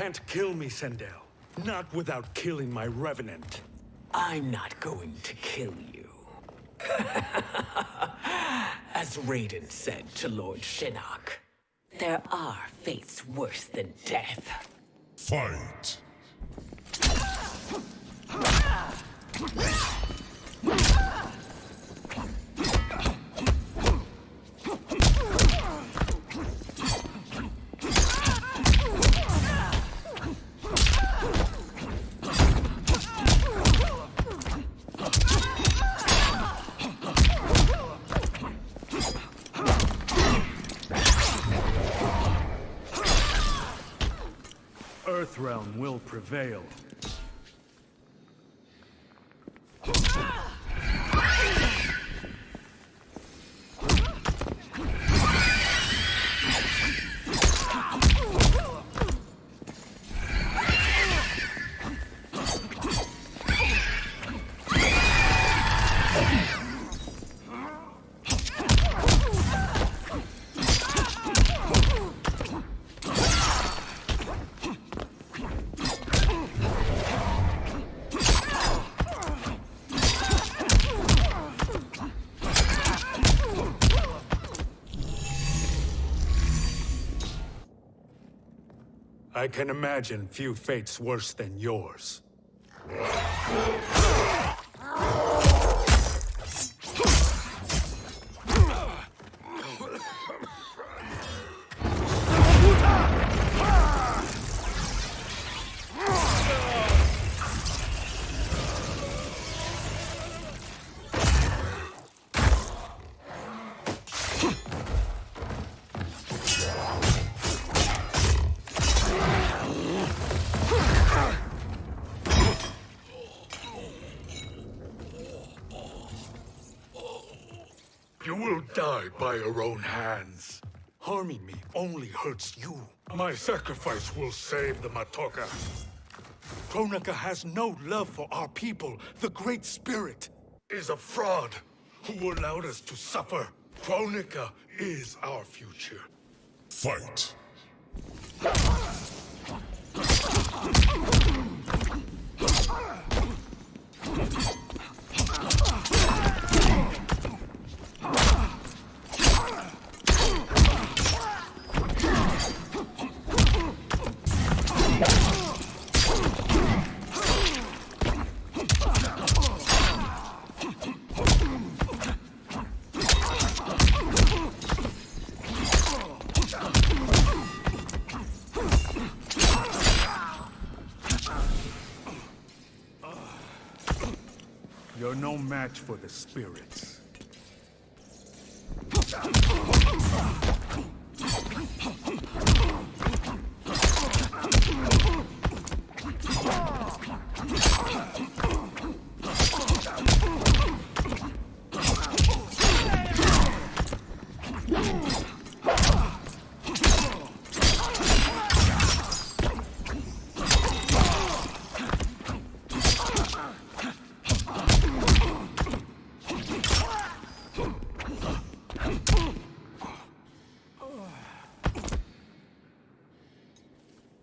can't kill me, Sendel. Not without killing my revenant. I'm not going to kill you. As Raiden said to Lord Shinnok, there are fates worse than death. Fight! Earthrealm will prevail. I can imagine few fates worse than yours. You will die by your own hands. Harming me only hurts you. My sacrifice will save the Matoka. Kronika has no love for our people. The Great Spirit Is a fraud who allowed us to suffer. Kronika is our future. Fight! You're no match for the spirits.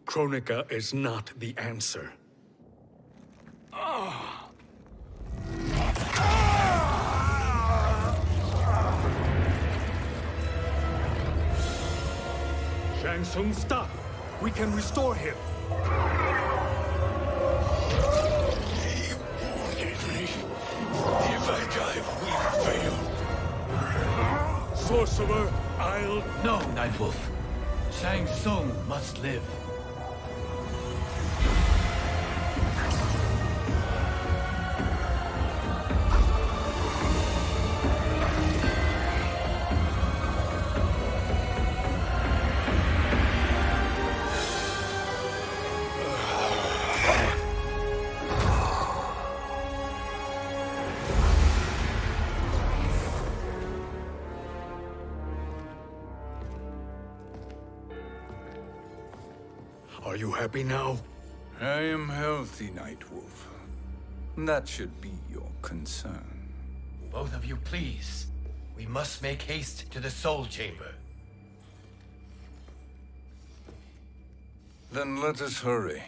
Kronika is not the answer. Shang Tsung, stop! We can restore him. He wanted me. If I die, we fail. Sorcerer, I'll... No, Nightwolf. Shang Tsung must live. Are you happy now? I am healthy, Nightwolf. That should be your concern. Both of you, please. We must make haste to the Soul Chamber. Then let us hurry.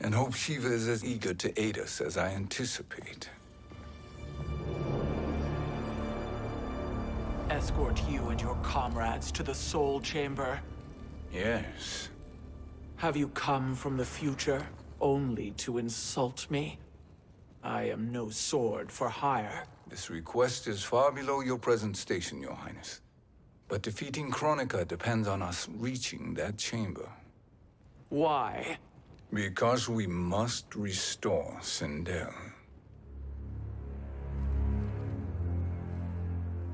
And hope Shiva is as eager to aid us as I anticipate. Escort you and your comrades to the Soul Chamber. Yes. Have you come from the future only to insult me? I am no sword for hire. This request is far below your present station, Your Highness. But defeating Kronika depends on us reaching that chamber. Why? Because we must restore Sindel.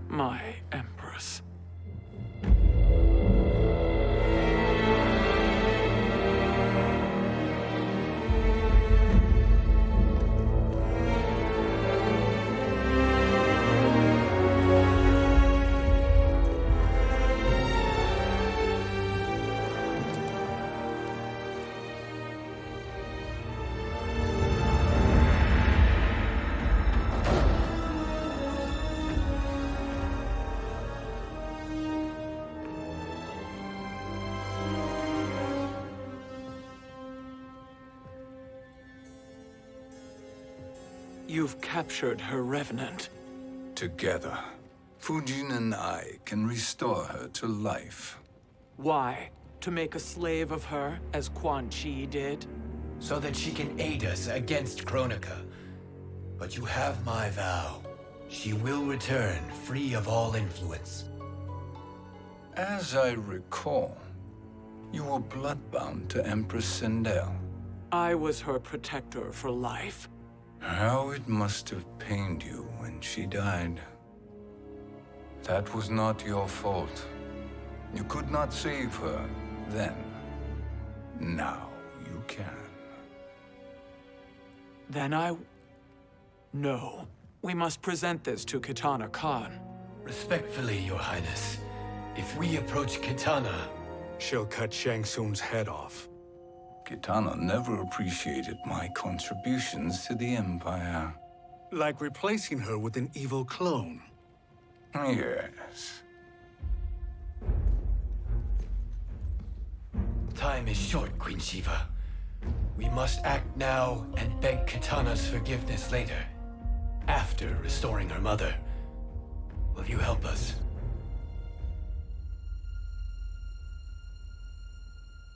My Empress. You've captured her revenant. Together, Fujin and I can restore her to life. Why? To make a slave of her, as Quan Chi did? So that she can aid us against Kronika. But you have my vow. She will return free of all influence. As I recall, you were bloodbound to Empress Sindel. I was her protector for life. How it must have pained you when she died. That was not your fault. You could not save her then. Now you can. Then No. We must present this to Kitana Khan. Respectfully, Your Highness, if we approach Kitana, She'll cut Shang Tsung's head off. Kitana never appreciated my contributions to the Empire. Like replacing her with an evil clone. Yes. time is short, Queen Shiva. We must act now and beg Kitana's forgiveness later, after restoring her mother. Will you help us?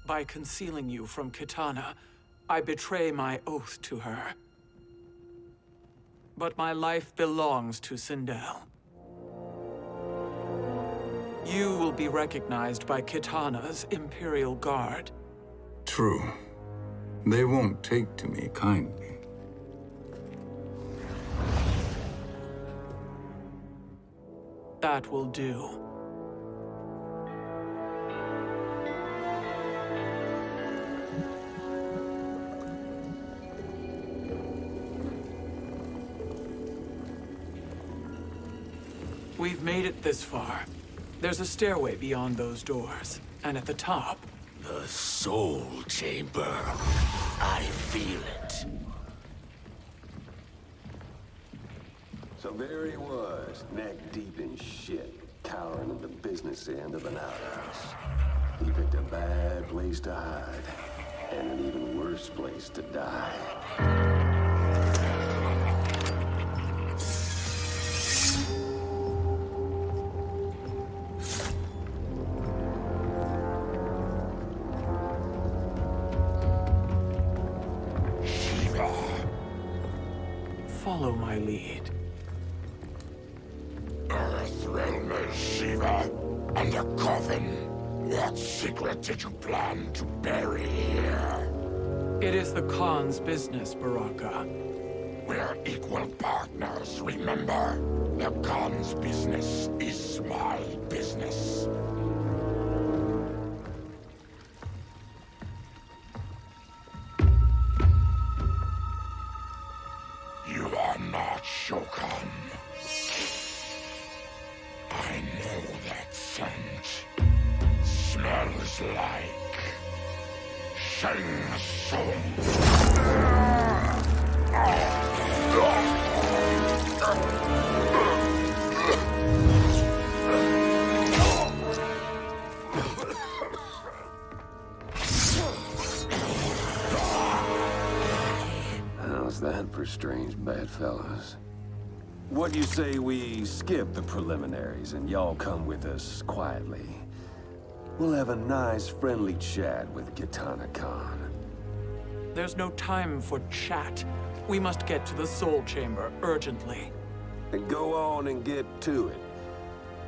By concealing you from Kitana, I betray my oath to her. But my life belongs to Sindel. You will be recognized by Kitana's Imperial Guard. True. They won't take to me kindly. That will do. We've made it this far. There's a stairway beyond those doors, and at the top... The Soul Chamber. I feel it. So there he was, neck deep in shit, cowering at the business end of an outhouse. He picked a bad place to hide, and an even worse place to die. Follow my lead. Earthrealmer Shiva, and a coven. What secret did you plan to bury here? It is the Khan's business, Baraka. We're equal partners, remember? The Khan's business is my business. You are not Shokan. I know that scent. Smells like Shang Tsung. How's that for strange bedfellows? What do you say we skip the preliminaries and y'all come with us quietly? We'll have a nice, friendly chat with Kitana Khan. There's no time for chat. We must get to the Soul Chamber urgently. And go on and get to it.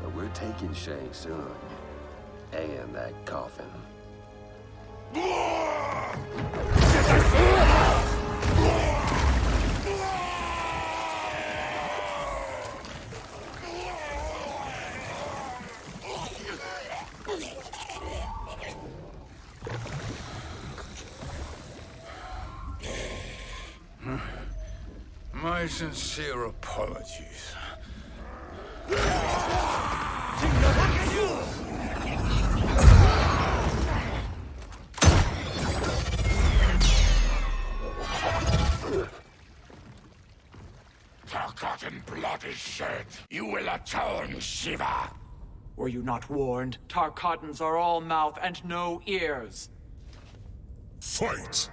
But we're taking Shang Tsung. And that coffin. My sincere apologies. Tarkatan blood is shed. You will atone, Shiva. Were you not warned? Tarkatans are all mouth and no ears. Fight!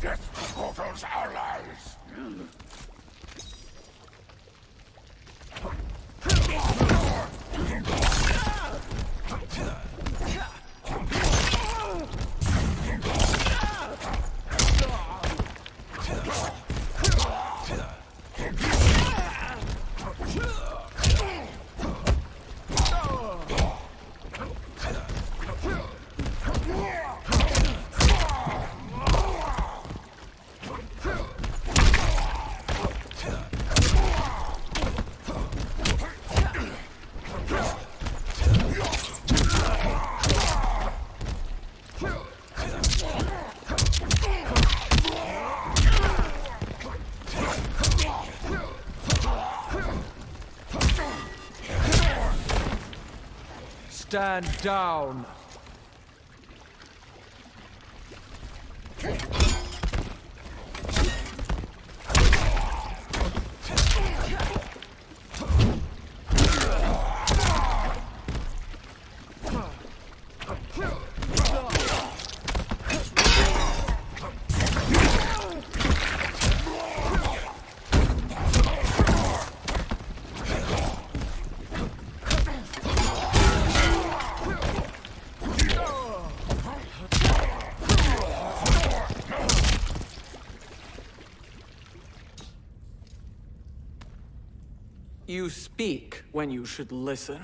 Death for those allies. Stand down. You speak when you should listen.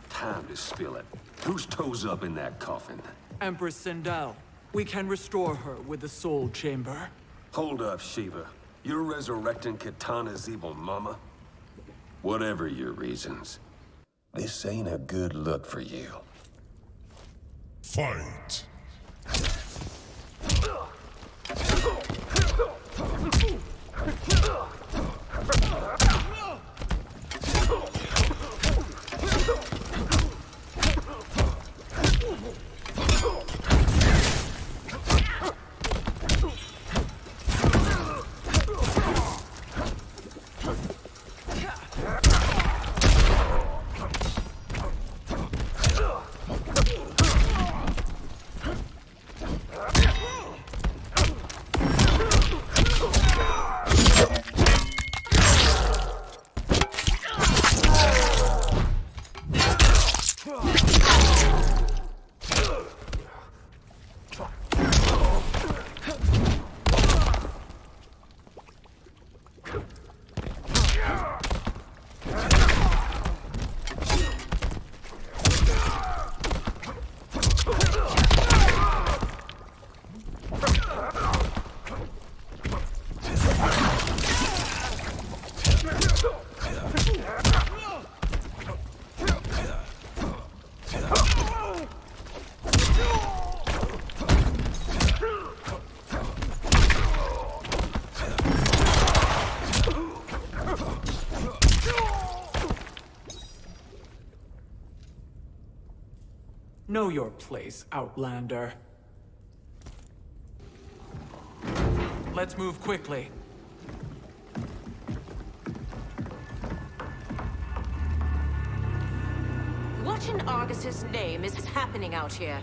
Time to spill it. Whose toes up in that coffin? Empress Sindel, we can restore her with the Soul Chamber. Hold up, Shiva. You're resurrecting Kitana's evil mama? Whatever your reasons, this ain't a good look for you. Fight! Know your place, Outlander. Let's move quickly. What in Argus's name is happening out here?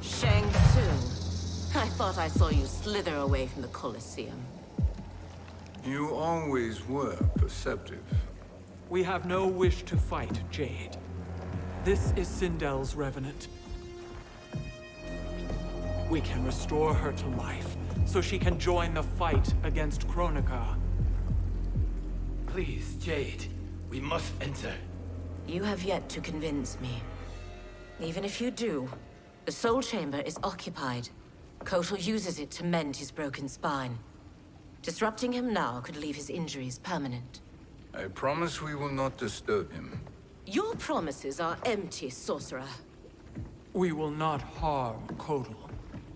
Shang Tsung. I thought I saw you slither away from the Colosseum. You always were perceptive. We have no wish to fight, Jade. This is Sindel's Revenant. We can restore her to life, so she can join the fight against Kronika. Please, Jade. We must enter. You have yet to convince me. Even if you do, the Soul Chamber is occupied. Kotal uses it to mend his broken spine. Disrupting him now could leave his injuries permanent. I promise we will not disturb him. Your promises are empty, sorcerer. We will not harm Kotal.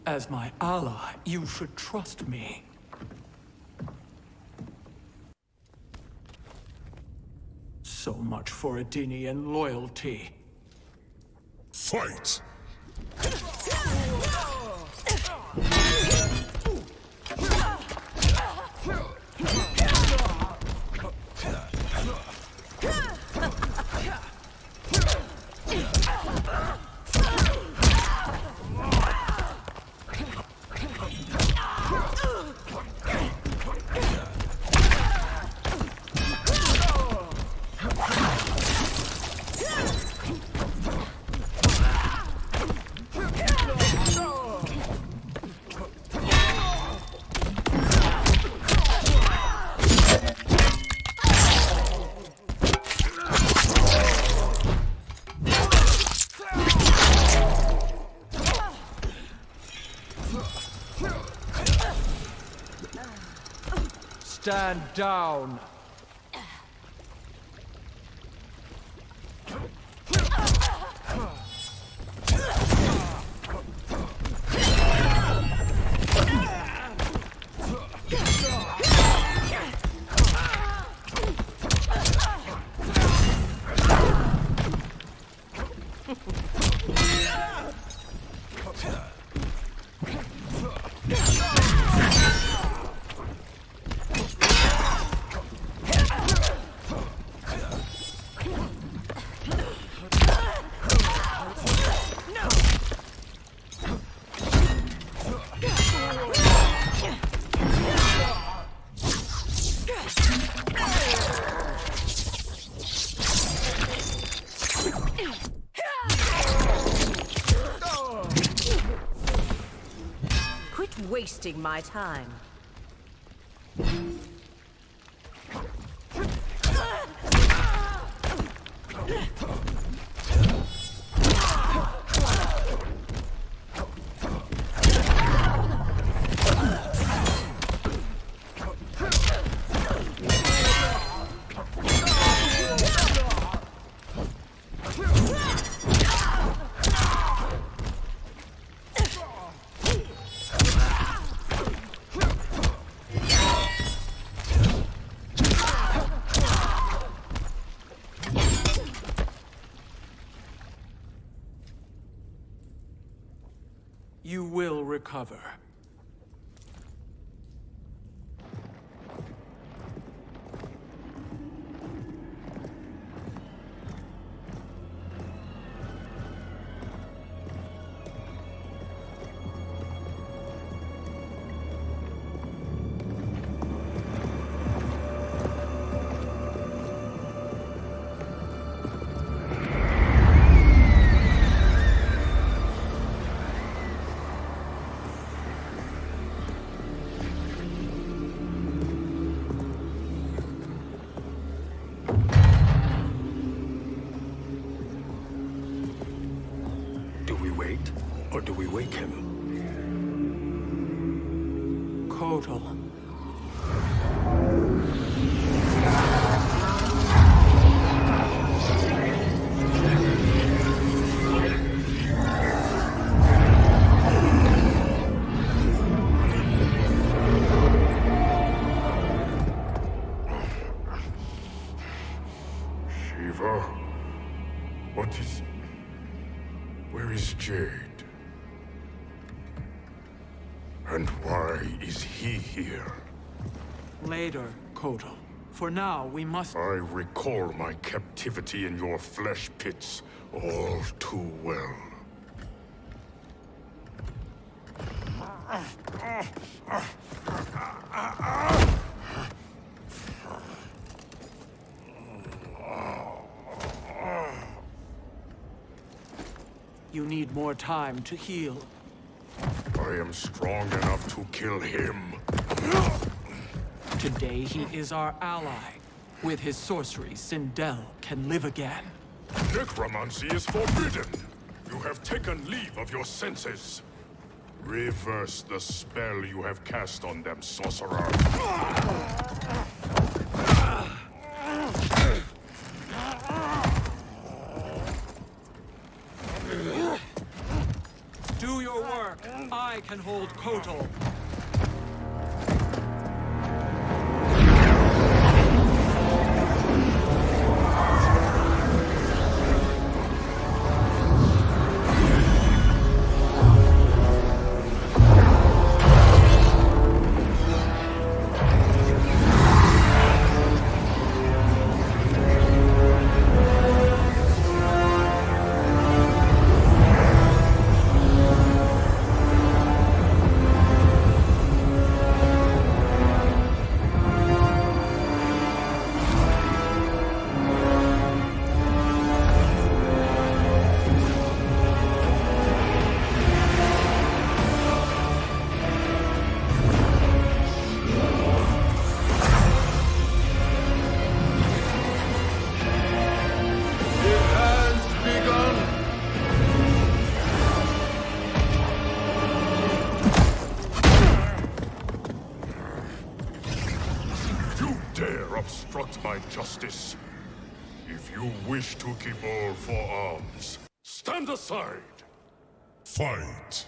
As my ally, you should trust me. So much for Adenian loyalty. Fight! Stand down! Wasting my time. You will recover. Do we wait, or do we wake him? Kotal. Shiva, What is... Where is Jade? And why is he here? Later, Kotal. For now, we must... I recall my captivity in your flesh pits all too well. You need more time to heal. I am strong enough to kill him. Today he is our ally. With his sorcery, Sindel can live again. Necromancy is forbidden. You have taken leave of your senses. Reverse the spell you have cast on them, sorcerer. Do your work. I can hold Kotal. Obstruct my justice. If you wish to keep all four arms, stand aside. Fight.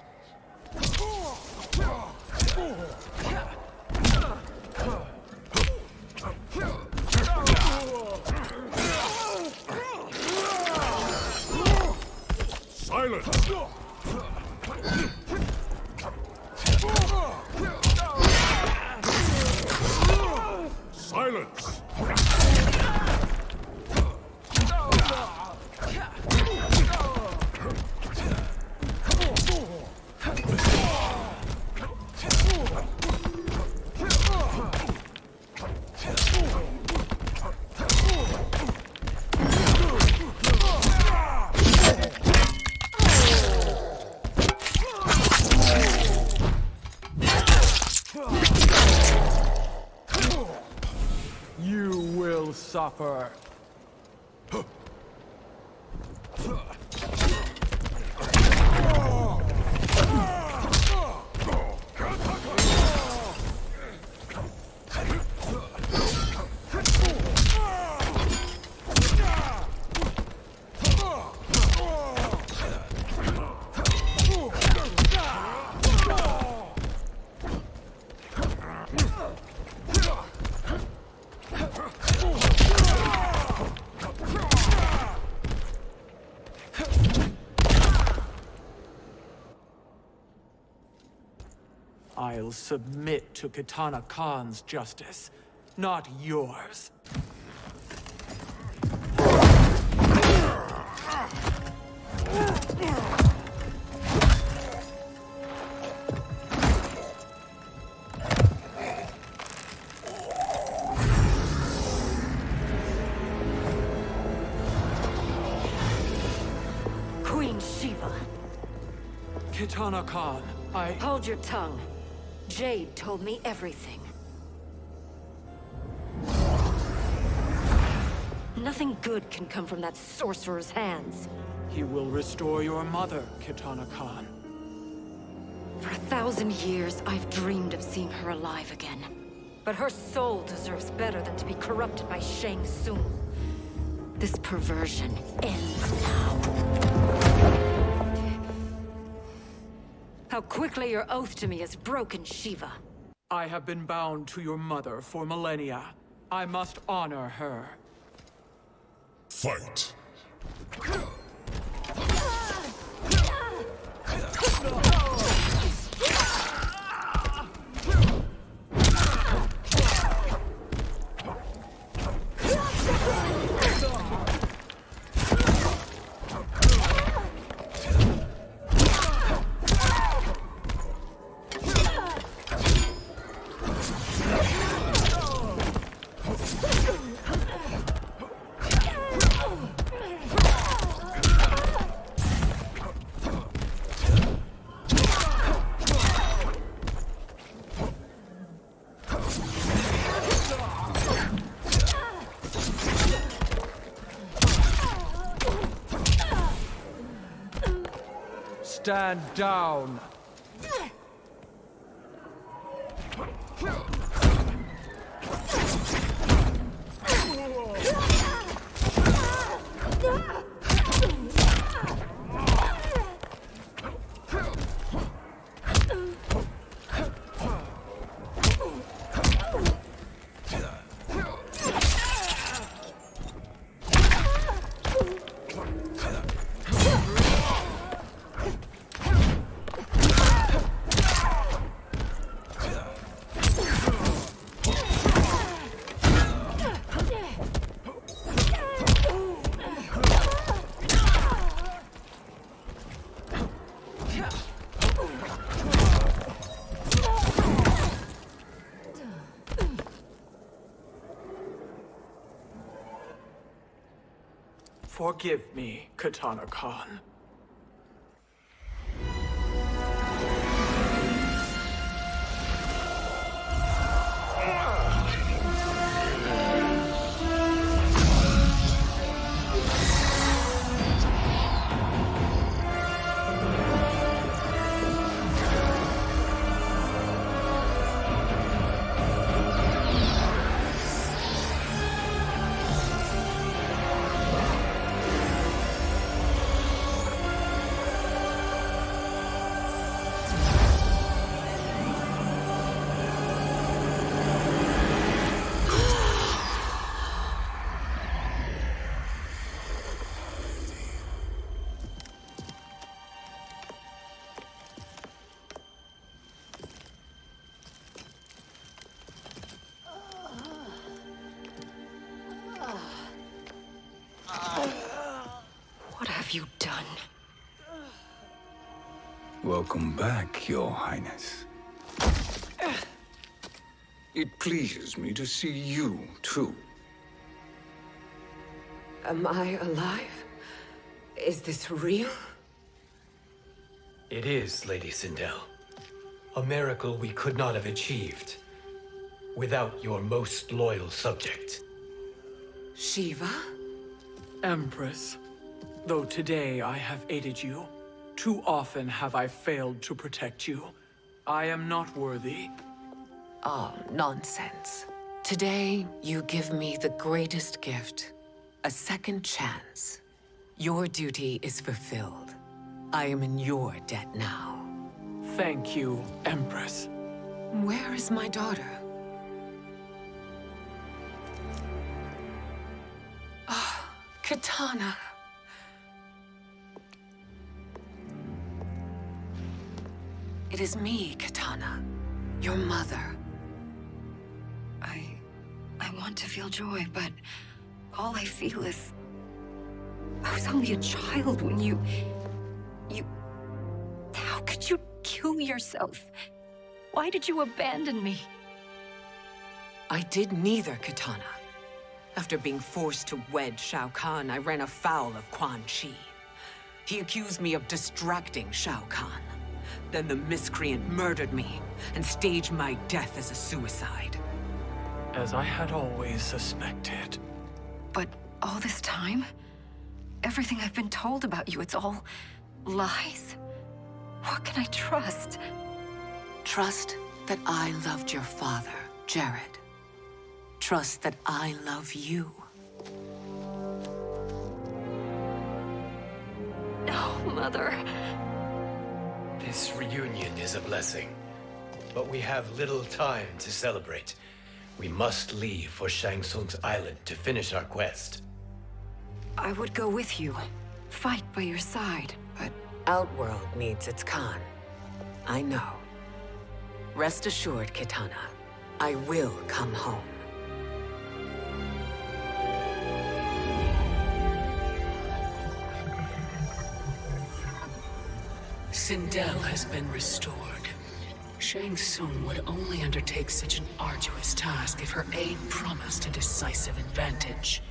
Silence! Silence! You will suffer. I'll submit to Kitana Khan's justice, not yours. Queen Shiva. Kitana Khan, Hold your tongue. Jade told me everything. Nothing good can come from that sorcerer's hands. He will restore your mother, Kitana Khan. For 1,000 years, I've dreamed of seeing her alive again. But her soul deserves better than to be corrupted by Shang Tsung. This perversion ends now. How quickly your oath to me has broken, Shiva. I have been bound to your mother for millennia. I must honor her. Fight. stand down. Forgive me, Katana Khan. What have you done? Welcome back, Your Highness. It pleases me to see you, too. Am I alive? Is this real? It is, Lady Sindel. A miracle we could not have achieved without your most loyal subject. Shiva? Empress, though today I have aided you, too often have I failed to protect you. I am not worthy. Oh, nonsense. Today, you give me the greatest gift. A second chance. Your duty is fulfilled. I am in your debt now. Thank you, Empress. Where is my daughter? Ah, Katana. It is me, Katana. Your mother. I want to feel joy, but all I feel is... I was only a child when you... How could you kill yourself? Why did you abandon me? I did neither, Katana. After being forced to wed Shao Kahn, I ran afoul of Quan Chi. He accused me of distracting Shao Kahn. Then the miscreant murdered me and staged my death as a suicide. As I had always suspected. But all this time? Everything I've been told about you, it's all lies? What can I trust? Trust that I loved your father, Jared. Trust that I love you. No, Mother. This reunion is a blessing, but we have little time to celebrate. We must leave for Shang Tsung's island to finish our quest. I would go with you, fight by your side, but... Outworld needs its Khan. I know. Rest assured, Kitana. I will come home. Sindel has been restored. Shang Tsung would only undertake such an arduous task if her aid promised a decisive advantage.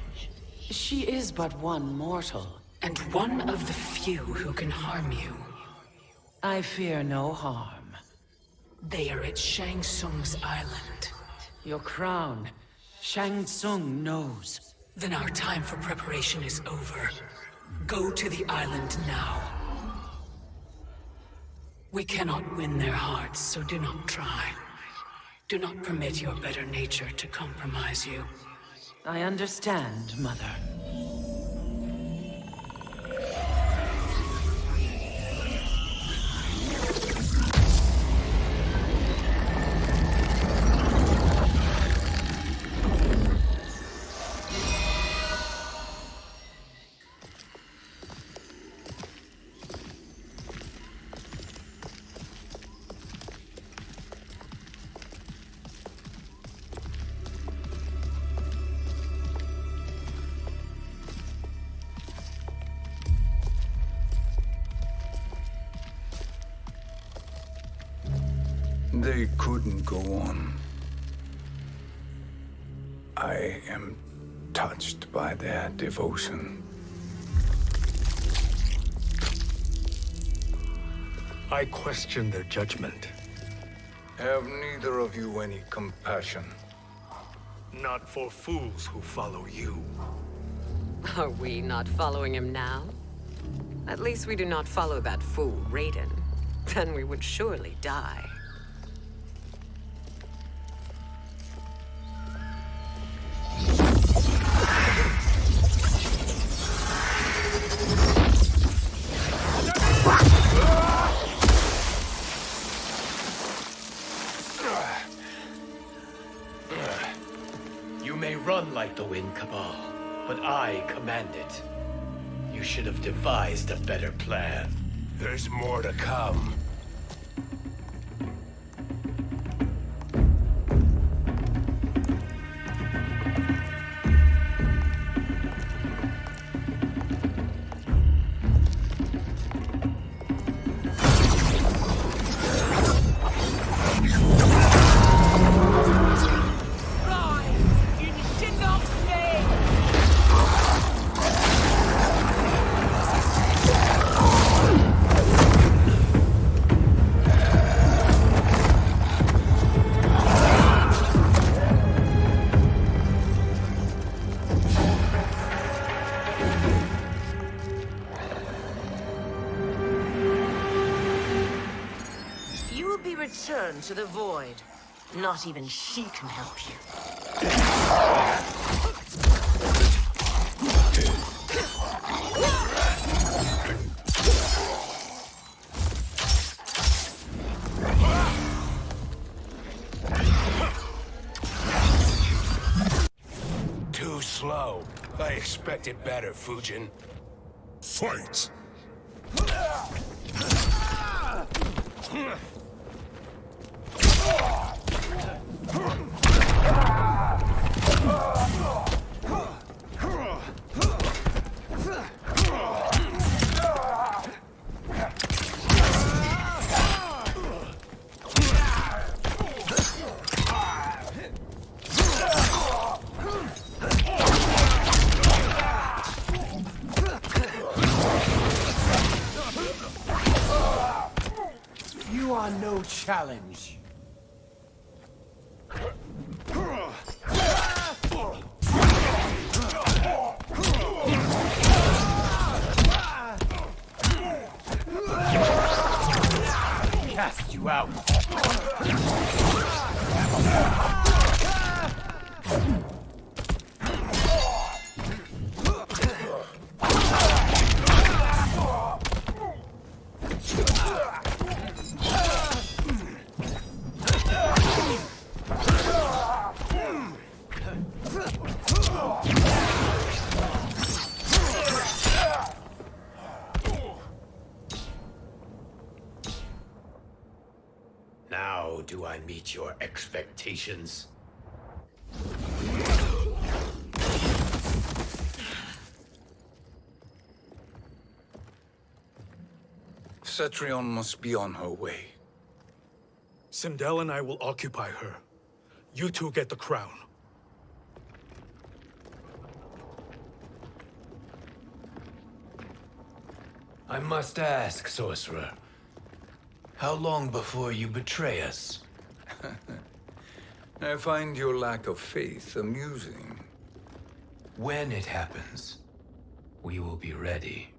She is but one mortal, and one of the few who can harm you. I fear no harm. They are at Shang Tsung's island. Your crown, Shang Tsung knows. Then our time for preparation is over. Go to the island now. We cannot win their hearts, so do not try. Do not permit your better nature to compromise you. I understand, Mother. They couldn't go on. I am touched by their devotion. I question their judgment. Have neither of you any compassion? Not for fools who follow you. Are we not following him now? At least we do not follow that fool, Raiden. Then we would surely die. You may run like the wind, Cabal, but I command it. You should have devised a better plan. There's more to come. Return to the void. Not even she can help you. Too slow. I expected better, Fujin. Fight! You are no challenge. Cast you out. Now do I meet your expectations? Cetrion must be on her way. Sindel and I will occupy her. You two get the crown. I must ask, sorcerer. How long before you betray us? I find your lack of faith amusing. When it happens, we will be ready.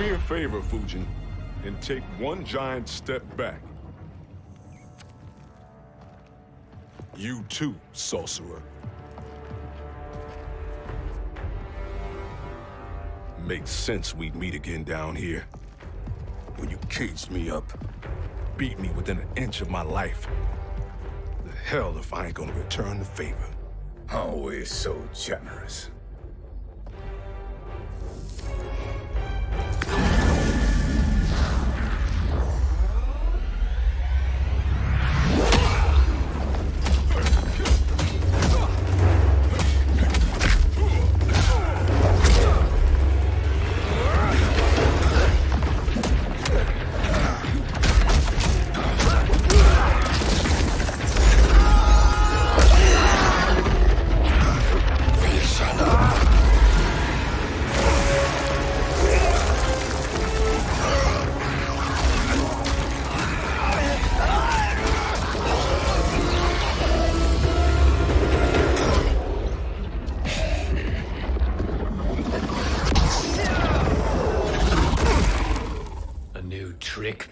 me a favor, Fujin, and take one giant step back. You too, sorcerer. Makes sense we'd meet again down here. When you caged me up, beat me within an inch of my life. The hell if I ain't gonna return the favor. Always so generous.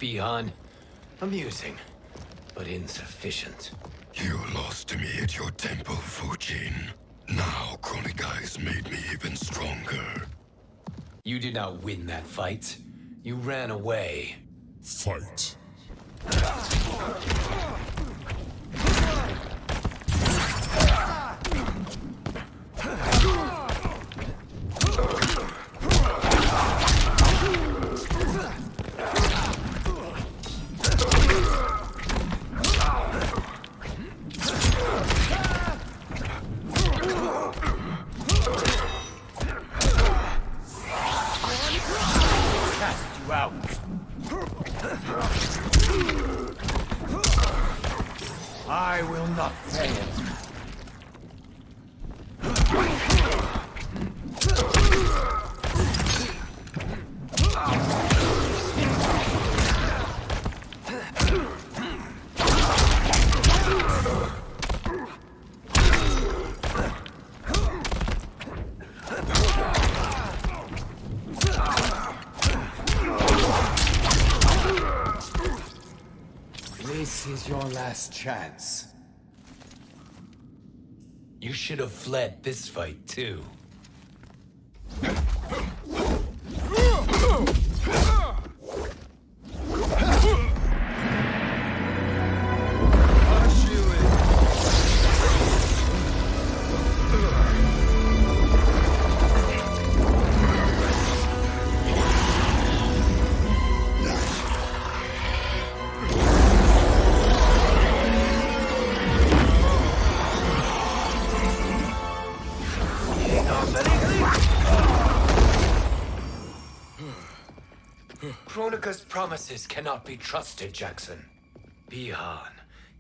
Bi-Han. Amusing, but insufficient. You lost me at your temple, Fujin. Now Chronic Eyes made me even stronger. You did not win that fight. You ran away. Fight. I will not fail. This is your last chance. You should have fled this fight, too. Kronika's promises cannot be trusted, Jackson. Bi-Han,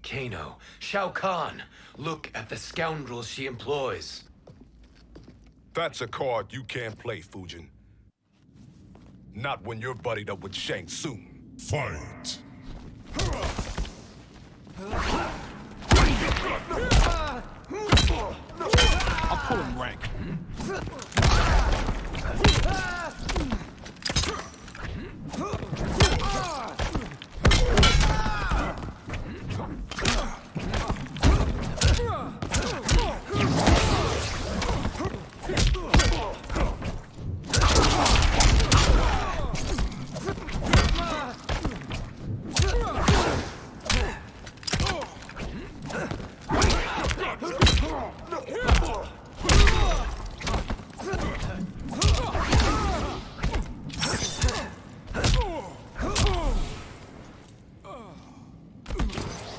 Kano, Shao Kahn. Look at the scoundrels she employs. That's a card you can't play, Fujin. Not when you're buddied up with Shang Tsung. Fight. I'll pull him rank.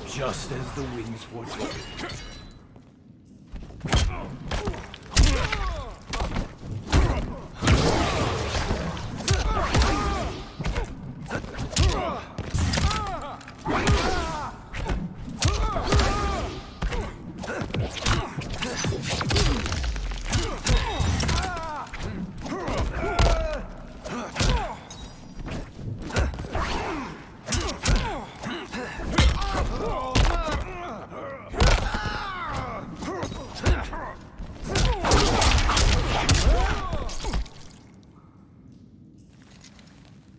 Just as the winds foretold.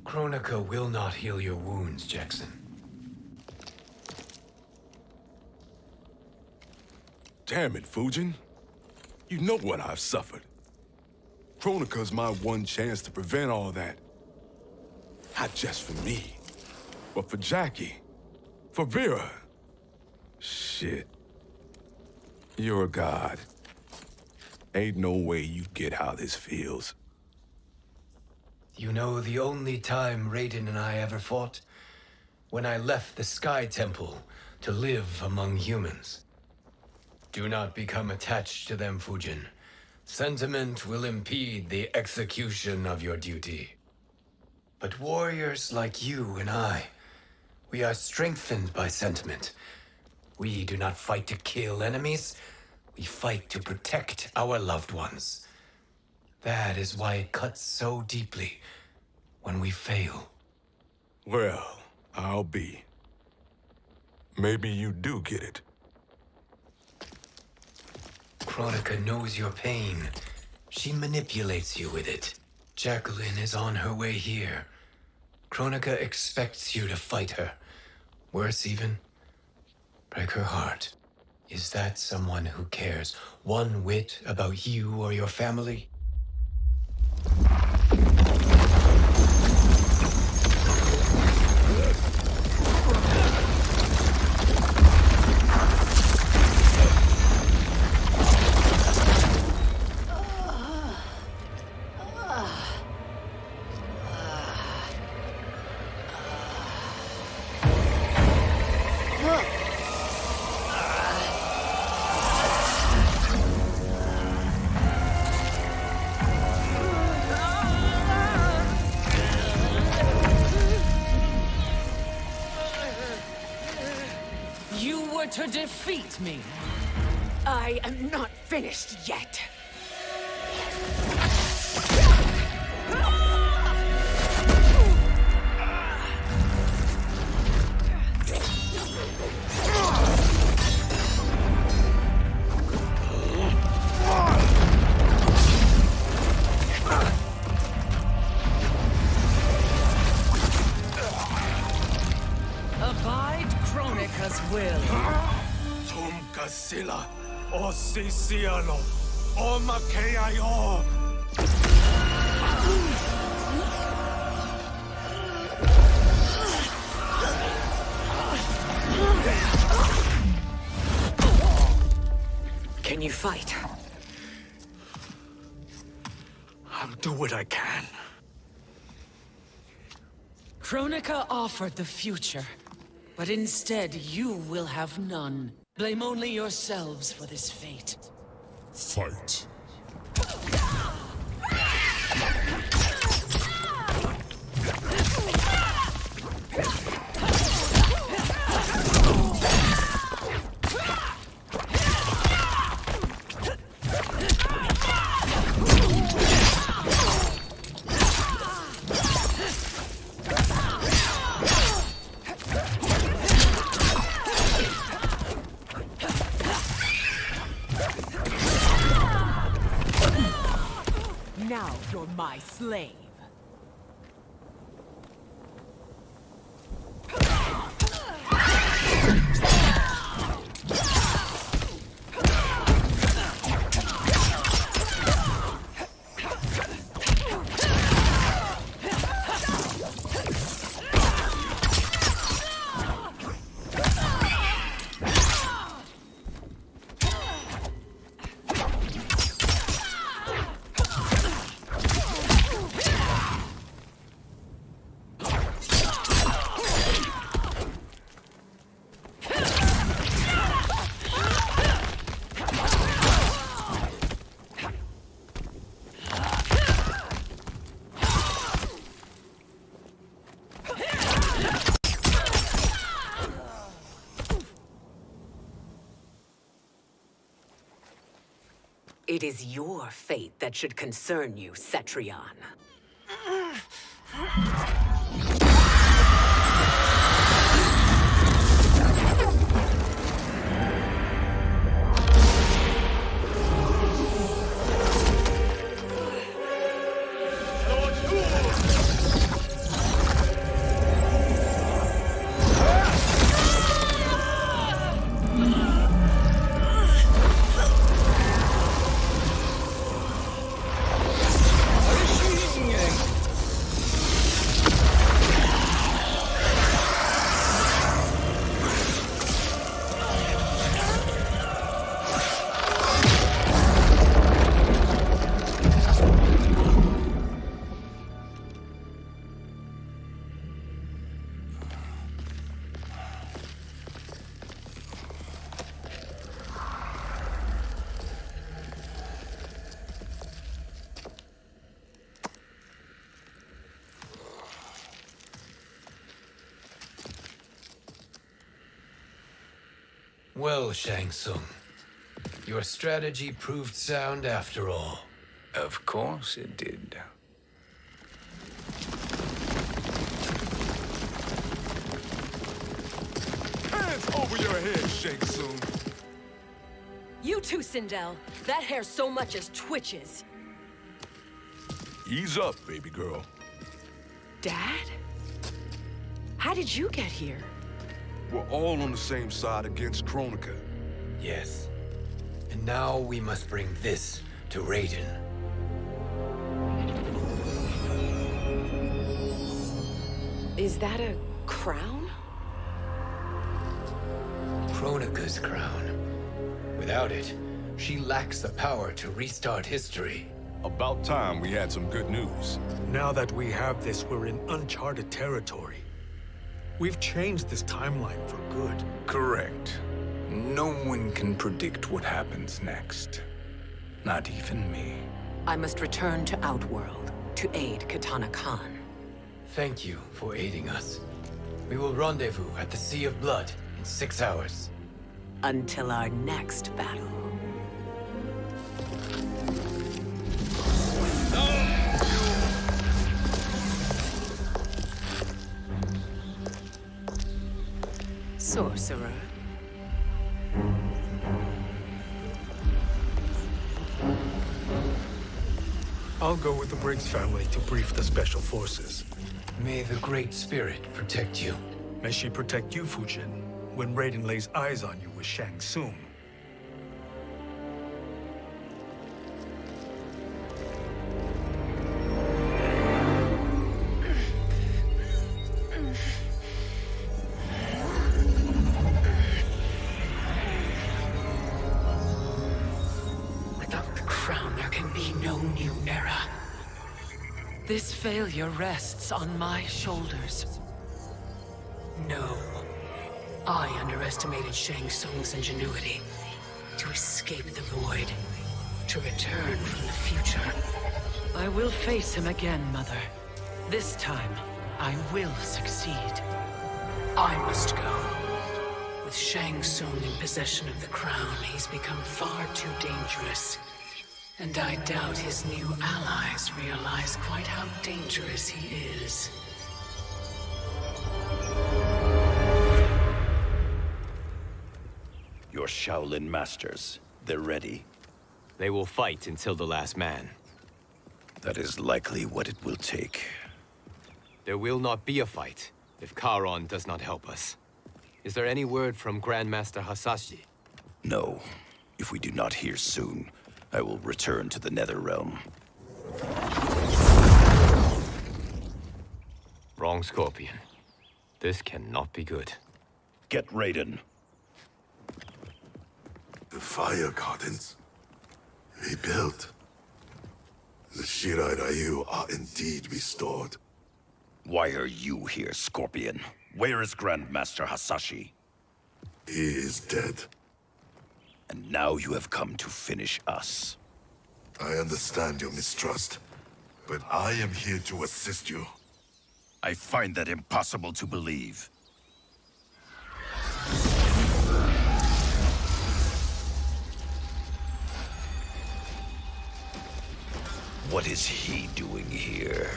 Kronika will not heal your wounds, Jackson. Damn it, Fujin. You know what I've suffered. Kronika's my one chance to prevent all that. Not just for me, but for Jackie, for Vera. Shit. You're a god. Ain't no way you get how this feels. You know the only time Raiden and I ever fought? When I left the Sky Temple to live among humans. Do not become attached to them, Fujin. Sentiment will impede the execution of your duty. But warriors like you and I, we are strengthened by sentiment. We do not fight to kill enemies. We fight to protect our loved ones. That is why it cuts so deeply when we fail. Well, I'll be. Maybe you do get it. Kronika knows your pain. She manipulates you with it. Jacqueline is on her way here. Kronika expects you to fight her. Worse even, break her heart. Is that someone who cares one whit about you or your family? To defeat me. I am not finished yet. Abide Kronika's will. Sila, o Sisialo, o Makeayo. Can you fight? I'll do what I can. Kronika offered the future, but instead you will have none. Blame only yourselves for this fate. Fight. Now you're my slave. It is your fate that should concern you, Cetrion. Well, Shang Tsung, your strategy proved sound after all. Of course it did. Hands over your head, Shang Tsung. You too, Sindel. That hair so much as twitches. Ease up, baby girl. Dad? How did you get here? We're all on the same side against Kronika. Yes. And now we must bring this to Raiden. Is that a crown? Kronika's crown. Without it, she lacks the power to restart history. About time we had some good news. Now that we have this, we're in uncharted territory. We've changed this timeline for good. Correct. No one can predict what happens next. Not even me. I must return to Outworld to aid Katana Khan. Thank you for aiding us. We will rendezvous at the Sea of Blood in 6 hours. Until our next battle. Sorcerer. I'll go with the Briggs family to brief the Special Forces. May the Great Spirit protect you. May she protect you, Fujin, when Raiden lays eyes on you with Shang Tsung. Without the crown, there can be no new era. This failure rests on my shoulders. No. I underestimated Shang Tsung's ingenuity. To escape the void. To return from the future. I will face him again, Mother. This time, I will succeed. I must go. With Shang Tsung in possession of the crown, he's become far too dangerous. And I doubt his new allies realize quite how dangerous he is. Your Shaolin masters, they're ready. They will fight until the last man. That is likely what it will take. There will not be a fight if Charon does not help us. Is there any word from Grandmaster Hasashi? No. If we do not hear soon, I will return to the Netherrealm. Wrong, Scorpion. This cannot be good. Get Raiden. The fire gardens. Rebuilt. The Shirai Ryu are indeed restored. Why are you here, Scorpion? Where is Grandmaster Hasashi? He is dead. And now you have come to finish us. I understand your mistrust, but I am here to assist you. I find that impossible to believe. What is he doing here?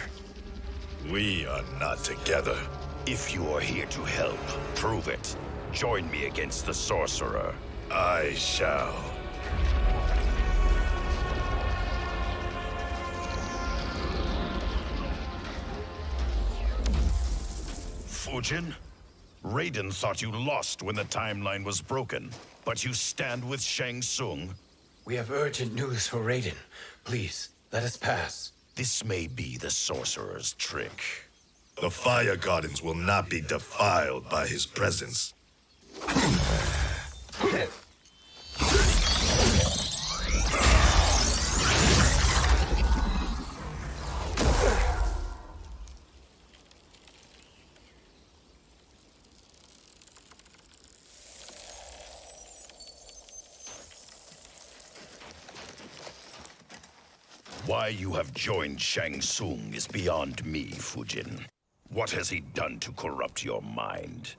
We are not together. If you are here to help, prove it. Join me against the Sorcerer. I shall. Fujin? Raiden thought you lost when the timeline was broken, but you stand with Shang Tsung. We have urgent news for Raiden. Please, let us pass. This may be the Sorcerer's trick. The fire gardens will not be defiled by his presence. Why you have joined Shang Tsung is beyond me, Fujin. What has he done to corrupt your mind?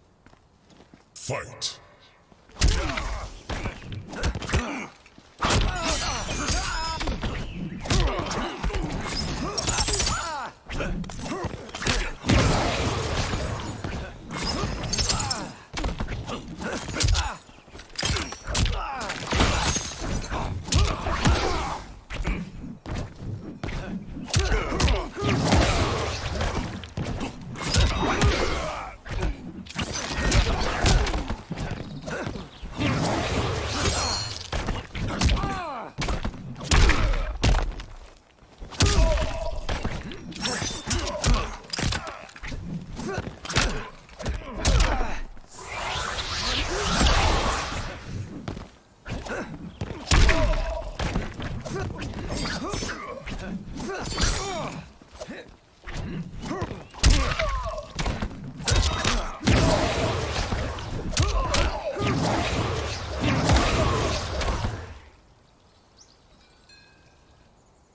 Fight.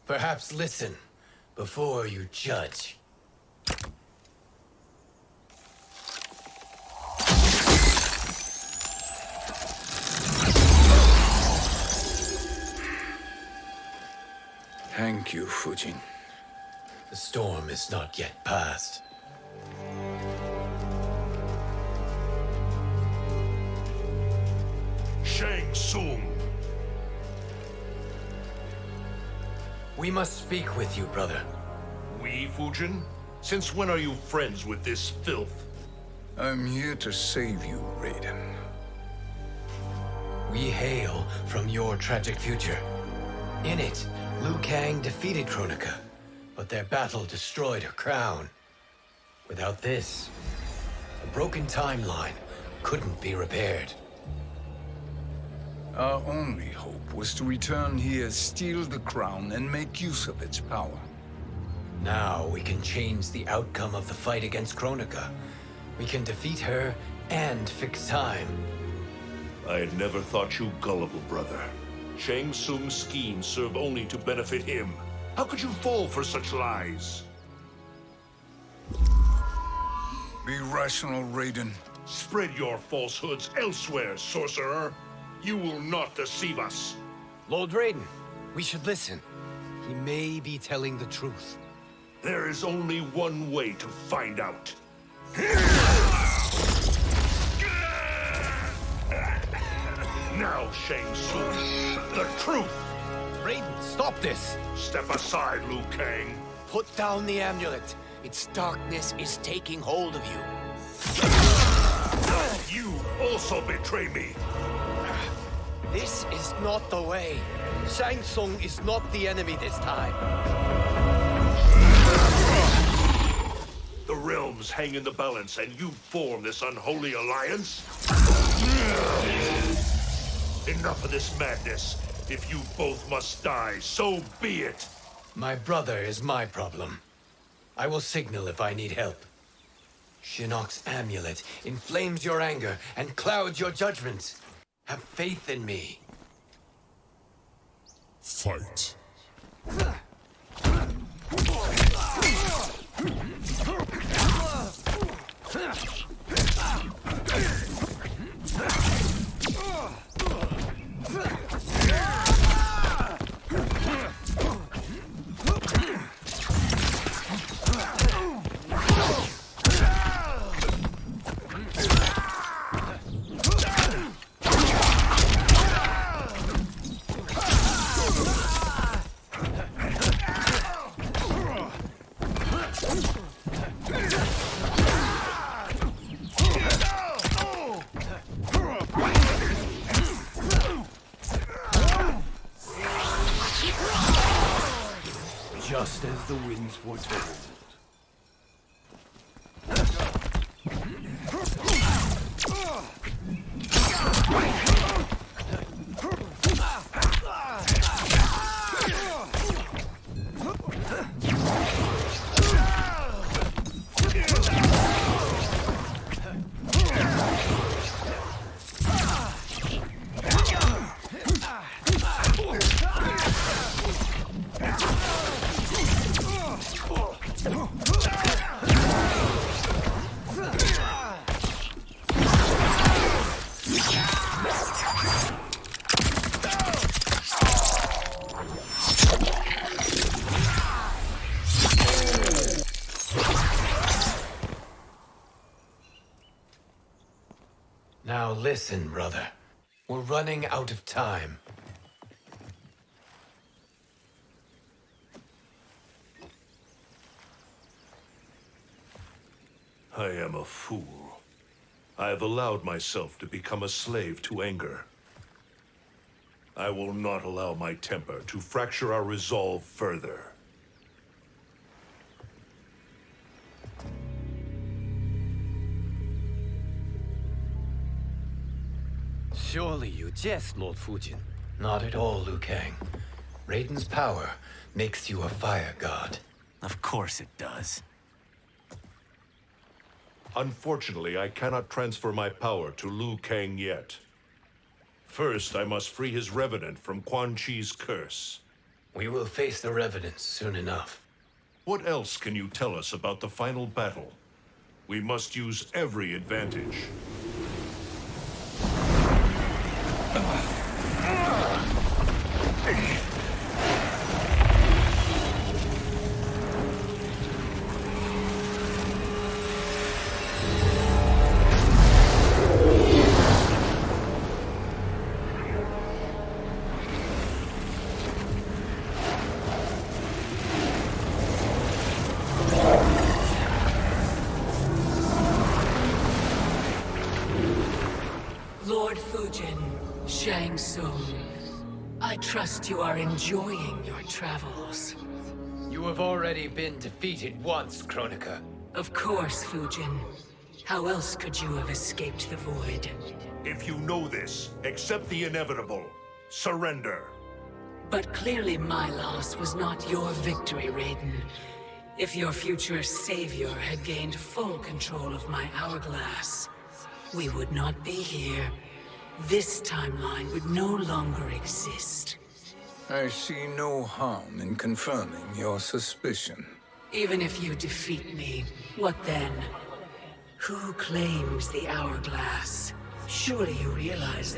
Perhaps listen before you judge. Thank you, Fujin. The storm is not yet past. Shang Tsung. We must speak with you, brother. We, Fujin? Since when are you friends with this filth? I'm here to save you, Raiden. We hail from your tragic future. In it, Liu Kang defeated Kronika, but their battle destroyed her crown. Without this, a broken timeline couldn't be repaired. Our only hope was to return here, steal the crown, and make use of its power. Now we can change the outcome of the fight against Kronika. We can defeat her and fix time. I had never thought you gullible, brother. Shang Tsung's schemes serve only to benefit him. How could you fall for such lies? Be rational, Raiden. Spread your falsehoods elsewhere, sorcerer. You will not deceive us. Lord Raiden, we should listen. He may be telling the truth. There is only one way to find out. Now, Shang Tsung, the truth! Raiden, stop this! Step aside, Liu Kang. Put down the amulet. Its darkness is taking hold of you. You also betray me. This is not the way. Shang Tsung is not the enemy this time. The realms hang in the balance, and you form this unholy alliance? Enough of this madness. If you both must die, so be it. My brother is my problem. I will signal if I need help. Shinnok's amulet inflames your anger and clouds your judgment. Have faith in me. Fight. Just as the winds foretold. Now listen, brother. We're running out of time. I am a fool. I have allowed myself to become a slave to anger. I will not allow my temper to fracture our resolve further. Surely you jest, Lord Fujin. Not at all, Liu Kang. Raiden's power makes you a fire god. Of course it does. Unfortunately, I cannot transfer my power to Liu Kang yet. First, I must free his Revenant from Quan Chi's curse. We will face the Revenants soon enough. What else can you tell us about the final battle? We must use every advantage. Lord Fujin, Shang Tsung, I trust you are enjoying your travels. You have already been defeated once, Kronika. Of course, Fujin. How else could you have escaped the void? If you know this, accept the inevitable. Surrender. But clearly my loss was not your victory, Raiden. If your future savior had gained full control of my hourglass, we would not be here. This timeline would no longer exist. I see no harm in confirming your suspicion. Even if you defeat me, what then? Who claims the hourglass? Surely you realize that